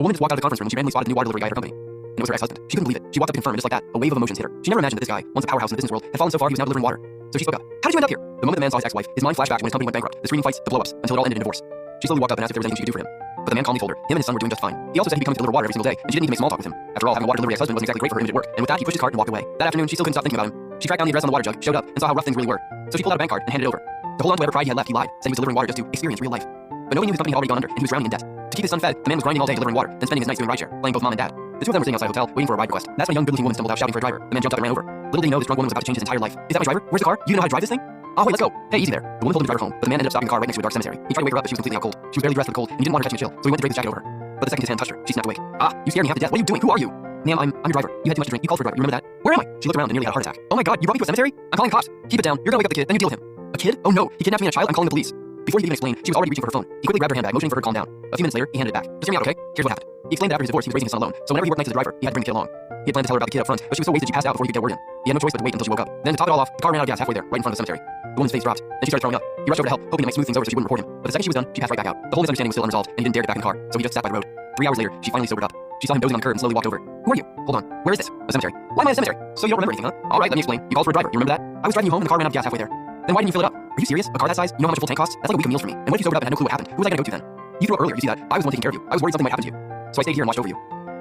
A woman just walked out of the conference room when she randomly spotted the new water delivery guy at her company. And it was her ex-husband. She couldn't believe it. She walked up to confirm, and just like that, a wave of emotions hit her. She never imagined that this guy, once a powerhouse in the business world, had fallen so far he was now delivering water. So she spoke up. How did you end up here? The moment the man saw his ex-wife, his mind flashed back to when his company went bankrupt. The screaming fights, the blow-ups, until it all ended in divorce. She slowly walked up and asked if there was anything she could do for him. But the man calmly told her, him and his son were doing just fine. He also said he'd be coming to deliver water every single day, and she didn't need to make small talk with him. After all, having a water delivery ex-husband wasn't exactly great for her image at work, and with that, he pushed his cart and walked away. That afternoon, she still couldn't stop thinking about him. She tracked down the address on the water jug, showed up, and saw how rough things really were. So she pulled out a bank card and handed it over. To hold on to whatever pride he had left, he lied, saying he was delivering water just to experience real life. But nobody knew his company had already gone under, and he was drowning in debt. To keep his son fed, the man was grinding all day delivering water, then spending his nights doing rideshare, playing both mom and dad. The two of them were sitting outside a hotel, waiting for a ride request. That's when a young good-looking woman stumbled out shouting for a driver. The man jumped up and ran over. Little did he know this drunk woman was about to change his entire life. Is that my driver? Where's the car? You know how to drive this thing? Oh wait, let's go. Hey, easy there. The woman told him to drive her home, but the man ended up stopping the car right next to a dark cemetery. He tried to wake her up, but she was completely out cold. She was barely dressed for the cold, and he didn't want her touching a chill, so he went to drape his jacket over her. But the second his hand touched her, she snapped awake. Ah, you scared me half to death. What are you doing? Who are you? Ma'am, I'm your driver. You had too much to drink. You called for a driver. You remember that? Where am I? She looked around and nearly had a heart attack. Oh my god, you brought me to a cemetery? I'm calling the cops. Keep it down. You're gonna wake up the kid, then you deal with him. A kid? Oh no, he kidnapped me and a child. I'm calling the police. Before he could even explain, she was already reaching for her phone. He quickly grabbed her handbag, motioning for her to calm down. A few minutes later, he handed it back. Just hear me out, okay? Here's what happened. He explained that after his divorce, he was raising his son alone, so whenever he worked nights as a driver, he had to bring the kid along. He had planned to tell her about the kid up front, but she was so wasted she passed out before he could get word in. He had no choice but to wait until she woke up. Then to top it all off, the car ran out of gas halfway there, right in front of the cemetery. The woman's face dropped. Then she started throwing up. He rushed over to help, hoping to make smooth things over so she wouldn't report him. But the second she was done, she passed right back out. The whole misunderstanding was still unresolved, and he didn't dare get back in the car, so he just sat by the road. 3 hours later, she finally sobered up. She saw him dozing on the curb and slowly walked over. Who are you? Hold on. Where is this? A cemetery. Why am I in a cemetery? So you don't remember anything, huh? All right, let me explain. You called for a driver. You remember that? I was driving you home and the car ran out of gas halfway there. Then why didn't you fill it up? Are you serious? A car that size? You know how much a full tank costs? That's like a week of meals for me. And what if you sobered up and had no clue what happened? Who was I gonna go to then? You threw up earlier. You see that? I was the one taking care of you. I was worried something might happen to you. So I stayed here and watched over you.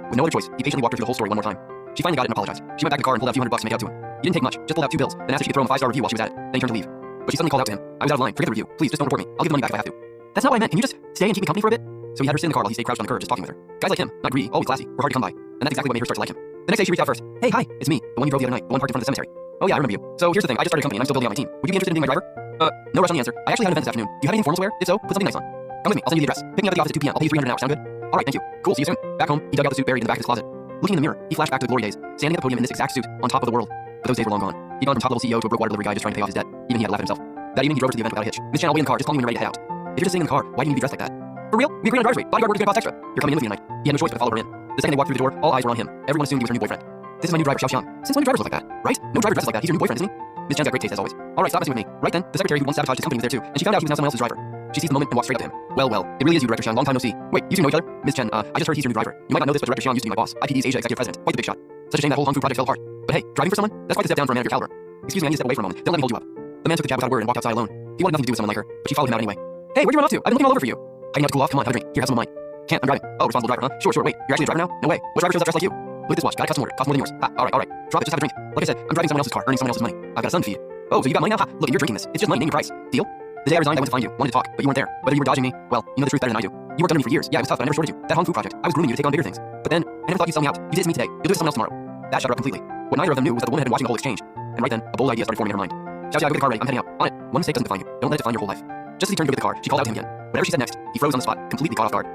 With no other choice, he patiently walked her through the whole story one more time. She finally got it and apologized. She went back to the car and pulled out a few $100 to make out to him. He didn't take much, just pulled out 2 bills, then asked if she could throw him a 5-star review while she was at it. Then he turned to leave. But she suddenly called out to him. I was out of line. Forget the review. Please, just don't report me. I'll give the money back if I have to. That's not what I meant. Can you just stay and keep me company for a bit? So he had her sit in the car while he stayed crouched on the curb just talking with her. Guys like him, not greedy, always classy, were hard to come by. And that's exactly what made her start to like him. The next day she reached out first. Hey, hi, it's me, the one you drove the other night, the one parked in front of the cemetery. Oh yeah, I remember you. So here's the thing, I just started a company and I'm still building out my team. Would you be interested in being my driver? No rush on the answer. I actually had an event this afternoon. Do you have anything formal to wear? If so, put something nice on. Come with me, I'll send you the address. Pick me up at the office at 2 p.m. I'll pay you $300 an hour. Sound good? Alright, thank you. Cool, see you soon. Back home, he dug out the suit buried in the back of his closet. Looking in the mirror, he flashed back to the glory days, standing at the podium in this exact suit, on top of the world. But those days were long gone. He'd gone from top level CEO to a broke water delivery guy just trying to pay off his debt. Even he had to laugh at himself. That evening he drove her to the event without a hitch. Miss Chan, I'll wait in the car, just call me when you're ready to head out. If you're just sitting in the car, why do you need to be dressed like that? For real? We agreed on a driver's rate. Bodyguard work is gonna cost extra. You're coming in with me tonight. He had no choice but to follow her in. The second they walked through the door, all eyes were on him. Everyone assumed he was her new boyfriend. This is my new driver, Xiao Xiang. Since when do drivers look like that? Right? No driver dresses like that. He's your new boyfriend, isn't he? Miss Chan's got great taste as always. Alright, stop messing with me. Right then, the secretary who once sabotaged his company was there too, and she found out he was now someone else's driver. She seized the moment and walked straight up to him. Well, it really is you, Director Xiang. Long time no see. Wait, you two know each other? Miss Chen, I just heard he's your new driver. You might not know this, but Director Xiang used to be my boss. IPD's Asia executive president. Quite the big shot. Such a shame that whole Hung Fu project fell apart. But hey, driving for someone? That's quite the step down for a man of your caliber. Excuse me, I need to step away for a moment. Don't let me hold you up. The man took the cab without a word and walked outside alone. He wanted nothing to do with someone like her, but she followed him out anyway. Hey, where'd you run off to? I've been looking all over for you. Hiding out to cool off? Come on, have a drink. Here, have some of mine. Can't, I'm driving. Oh, responsible driver, huh? Sure, wait. You're actually a driver now? No way. What driver shows up dressed like you? Look at this watch. Got a custom order. Cost more than yours. Alright. Drop it, just have a drink. Like I said, I'm driving someone else's car, earning someone else's money. I've got a son to feed. Oh, so you got money now? Ha! Look, you're drinking this. It's just money, name your price. Deal? The day I resigned, I went to find you. Wanted to talk, but you weren't there. Whether you were dodging me, well, you know the truth better than I do. You worked under me for years. Yeah, it was tough, but I never shorted you. That Hong Fu project. I was grooming you to take on bigger things. But then, I never thought you'd sell me out. You did it to me today. You'll do it to someone else tomorrow. That shut her up completely. What neither of them knew was that the woman had been watching the whole exchange. And right then, a bold idea started forming in her mind. Xiao Xia, go get the car ready. I'm heading out. On it. One mistake doesn't define you. Don't let it define your whole life. Just as he turned to go get the car, she called out to him again. Whatever she said next, he froze on the spot, completely caught off guard.